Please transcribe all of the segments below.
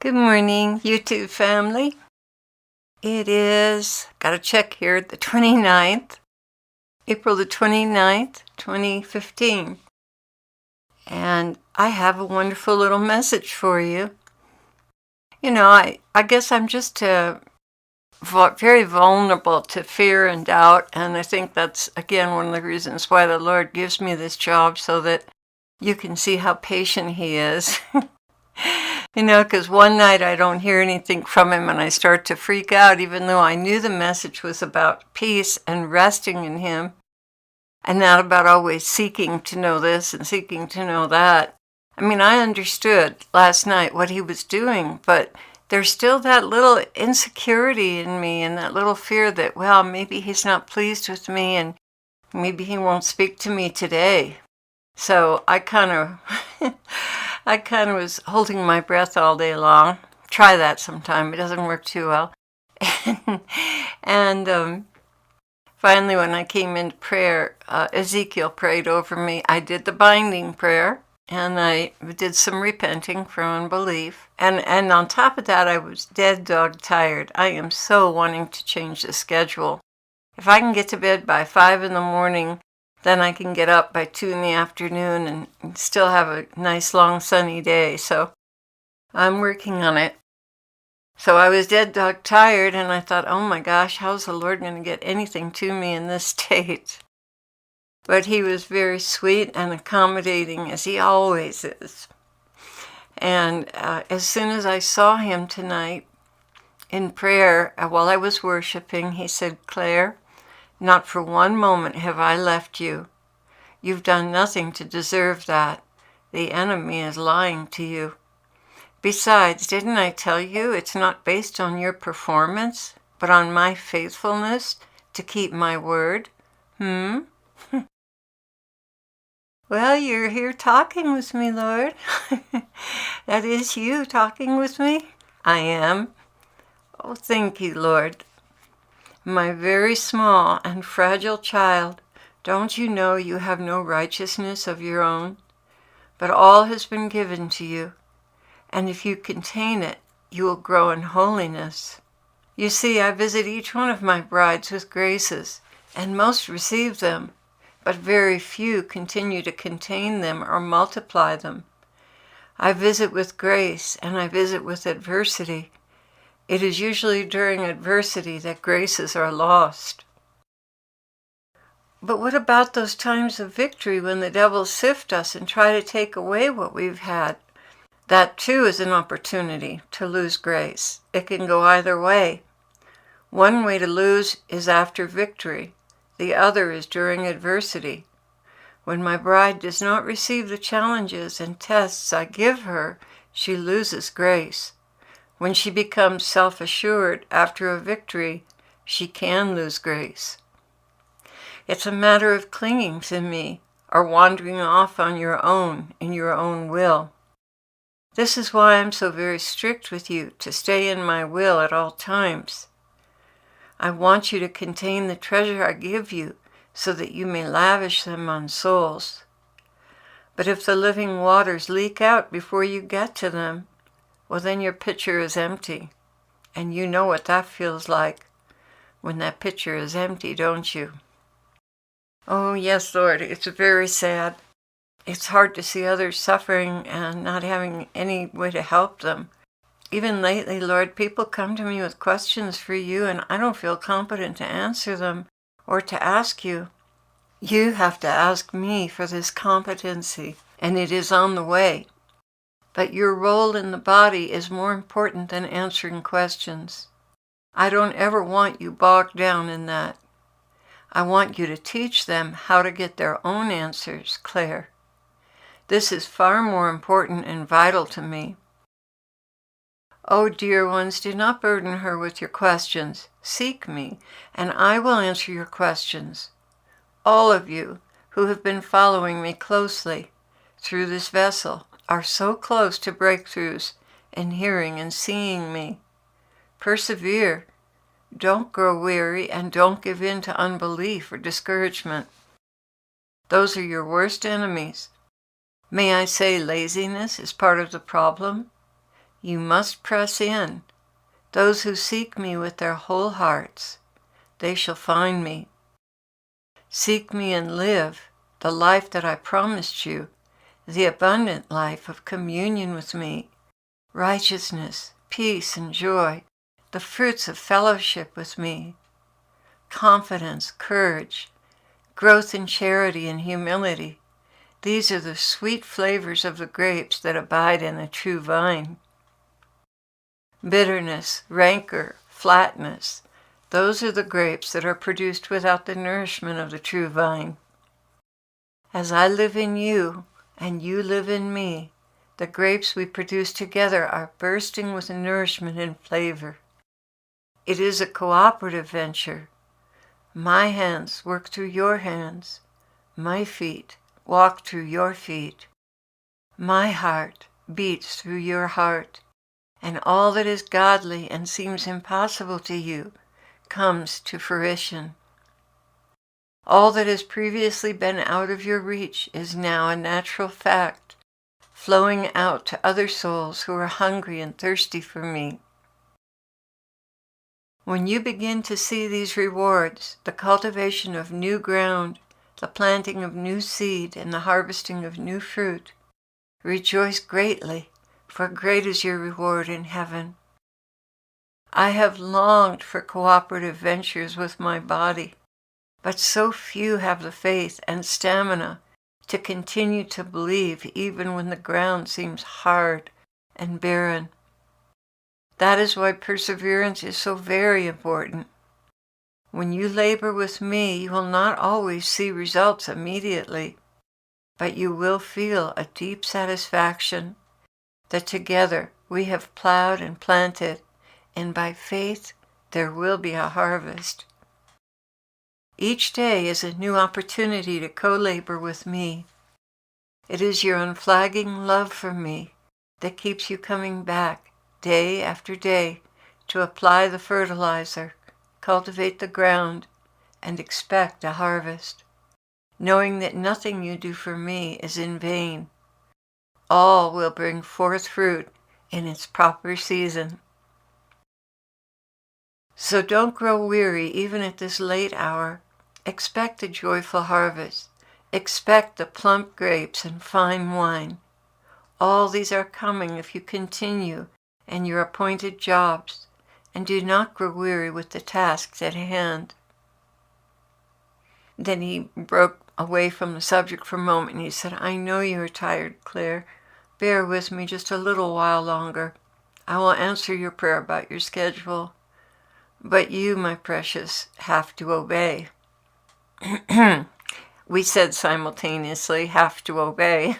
Good morning, YouTube family. It is, gotta check here, the 29th, April the 29th, 2015. And I have a wonderful little message for you. I guess I'm just very vulnerable to fear and doubt. And I think that's, again, one of the reasons why the Lord gives me this job, so that you can see how patient He is. Because one night I don't hear anything from Him and I start to freak out, even though I knew the message was about peace and resting in Him, and not about always seeking to know this and seeking to know that. I understood last night what He was doing, but there's still that little insecurity in me and that little fear that, well, maybe He's not pleased with me and maybe He won't speak to me today. So I kind of was holding my breath all day long. Try that sometime. It doesn't work too well. and finally, when I came into prayer, Ezekiel prayed over me. I did the binding prayer, and I did some repenting for unbelief. And on top of that, I was dead dog tired. I am so wanting to change the schedule. If I can get to bed by 5 in the morning, then I can get up by 2 in the afternoon and still have a nice long sunny day. So I'm working on it. So I was dead dog tired, and I thought, oh my gosh, how's the Lord going to get anything to me in this state? But He was very sweet and accommodating, as He always is. And as soon as I saw Him tonight in prayer, while I was worshiping, He said, Claire, not for one moment have I left you. You've done nothing to deserve that. The enemy is lying to you. Besides, didn't I tell you it's not based on your performance, but on my faithfulness to keep my word? Well, you're here talking with me, Lord. That is you talking with me? I am. Oh, thank you, Lord. My very small and fragile child, don't you know you have no righteousness of your own? But all has been given to you, and if you contain it, you will grow in holiness. You see, I visit each one of my brides with graces, and most receive them, but very few continue to contain them or multiply them. I visit with grace, and I visit with adversity. It is usually during adversity that graces are lost. But what about those times of victory when the devil sifts us and try to take away what we've had? That too is an opportunity to lose grace. It can go either way. One way to lose is after victory. The other is during adversity. When my bride does not receive the challenges and tests I give her, she loses grace. When she becomes self-assured after a victory, she can lose grace. It's a matter of clinging to me or wandering off on your own in your own will. This is why I'm so very strict with you to stay in my will at all times. I want you to contain the treasure I give you so that you may lavish them on souls. But if the living waters leak out before you get to them, well, then your pitcher is empty. And you know what that feels like when that pitcher is empty, don't you? Oh, yes, Lord, it's very sad. It's hard to see others suffering and not having any way to help them. Even lately, Lord, people come to me with questions for you, and I don't feel competent to answer them or to ask you. You have to ask me for this competency, and it is on the way. But your role in the body is more important than answering questions. I don't ever want you bogged down in that. I want you to teach them how to get their own answers, Claire. This is far more important and vital to me. Oh, dear ones, do not burden her with your questions. Seek me, and I will answer your questions. All of you who have been following me closely through this vessel are so close to breakthroughs in hearing and seeing me. Persevere. Don't grow weary and don't give in to unbelief or discouragement. Those are your worst enemies. May I say laziness is part of the problem? You must press in. Those who seek me with their whole hearts, they shall find me. Seek me and live the life that I promised you, the abundant life of communion with me, righteousness, peace, and joy, the fruits of fellowship with me, confidence, courage, growth in charity and humility. These are the sweet flavors of the grapes that abide in the true vine. Bitterness, rancor, flatness, those are the grapes that are produced without the nourishment of the true vine. As I live in you and you live in me, the grapes we produce together are bursting with nourishment and flavor. It is a cooperative venture. My hands work through your hands. My feet walk through your feet. My heart beats through your heart. And all that is godly and seems impossible to you comes to fruition. All that has previously been out of your reach is now a natural fact, flowing out to other souls who are hungry and thirsty for me. When you begin to see these rewards, the cultivation of new ground, the planting of new seed, and the harvesting of new fruit, rejoice greatly, for great is your reward in heaven. I have longed for cooperative ventures with my body, but so few have the faith and stamina to continue to believe even when the ground seems hard and barren. That is why perseverance is so very important. When you labor with me, you will not always see results immediately, but you will feel a deep satisfaction that together we have plowed and planted, and by faith there will be a harvest. Each day is a new opportunity to co-labor with me. It is your unflagging love for me that keeps you coming back day after day to apply the fertilizer, cultivate the ground, and expect a harvest, knowing that nothing you do for me is in vain. All will bring forth fruit in its proper season. So don't grow weary even at this late hour. Expect a joyful harvest. Expect the plump grapes and fine wine. All these are coming if you continue in your appointed jobs and do not grow weary with the tasks at hand. Then he broke away from the subject for a moment and he said, I know you are tired, Claire. Bear with me just a little while longer. I will answer your prayer about your schedule. But you, my precious, have to obey. We said simultaneously, have to obey,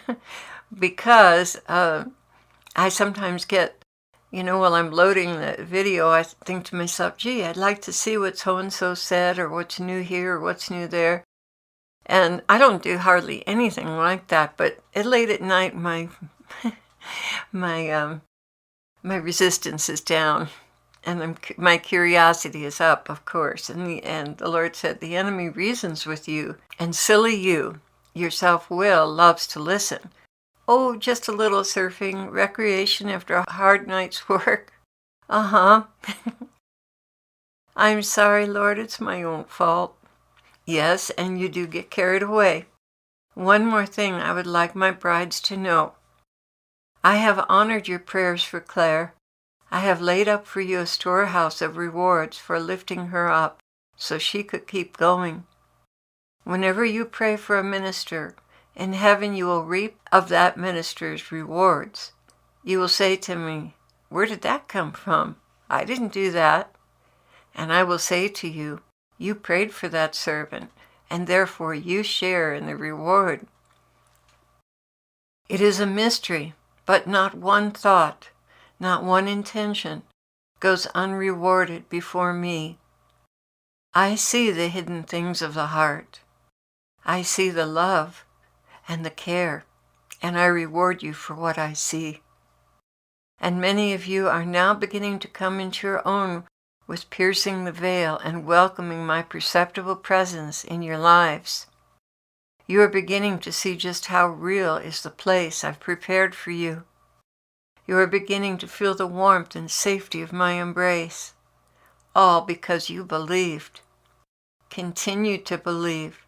because I sometimes get, while I'm loading the video, I think to myself, gee, I'd like to see what so-and-so said, or what's new here, or what's new there. And I don't do hardly anything like that, but late at night, my resistance is down, and my curiosity is up, of course. And the Lord said, the enemy reasons with you, and silly you, your self-will loves to listen. Oh, just a little surfing, recreation after a hard night's work. I'm sorry, Lord, it's my own fault. Yes, and you do get carried away. One more thing I would like my brides to know. I have honored your prayers for Claire. I have laid up for you a storehouse of rewards for lifting her up so she could keep going. Whenever you pray for a minister, in heaven you will reap of that minister's rewards. You will say to me, where did that come from? I didn't do that. And I will say to you, you prayed for that servant, and therefore you share in the reward. It is a mystery, but not one thought, not one intention goes unrewarded before me. I see the hidden things of the heart. I see the love and the care, and I reward you for what I see. And many of you are now beginning to come into your own with piercing the veil and welcoming my perceptible presence in your lives. You are beginning to see just how real is the place I've prepared for you. You are beginning to feel the warmth and safety of my embrace, all because you believed. Continue to believe.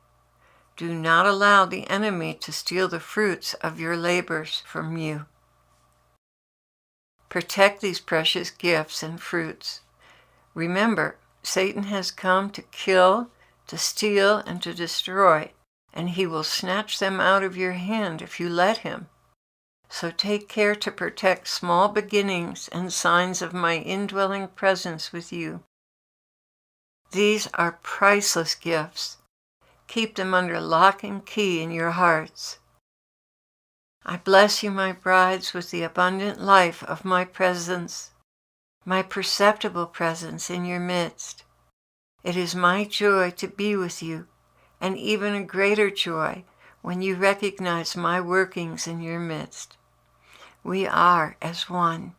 Do not allow the enemy to steal the fruits of your labors from you. Protect these precious gifts and fruits. Remember, Satan has come to kill, to steal, and to destroy, and he will snatch them out of your hand if you let him. So take care to protect small beginnings and signs of my indwelling presence with you. These are priceless gifts. Keep them under lock and key in your hearts. I bless you, my brides, with the abundant life of my presence, my perceptible presence in your midst. It is my joy to be with you, and even a greater joy when you recognize my workings in your midst. We are as one.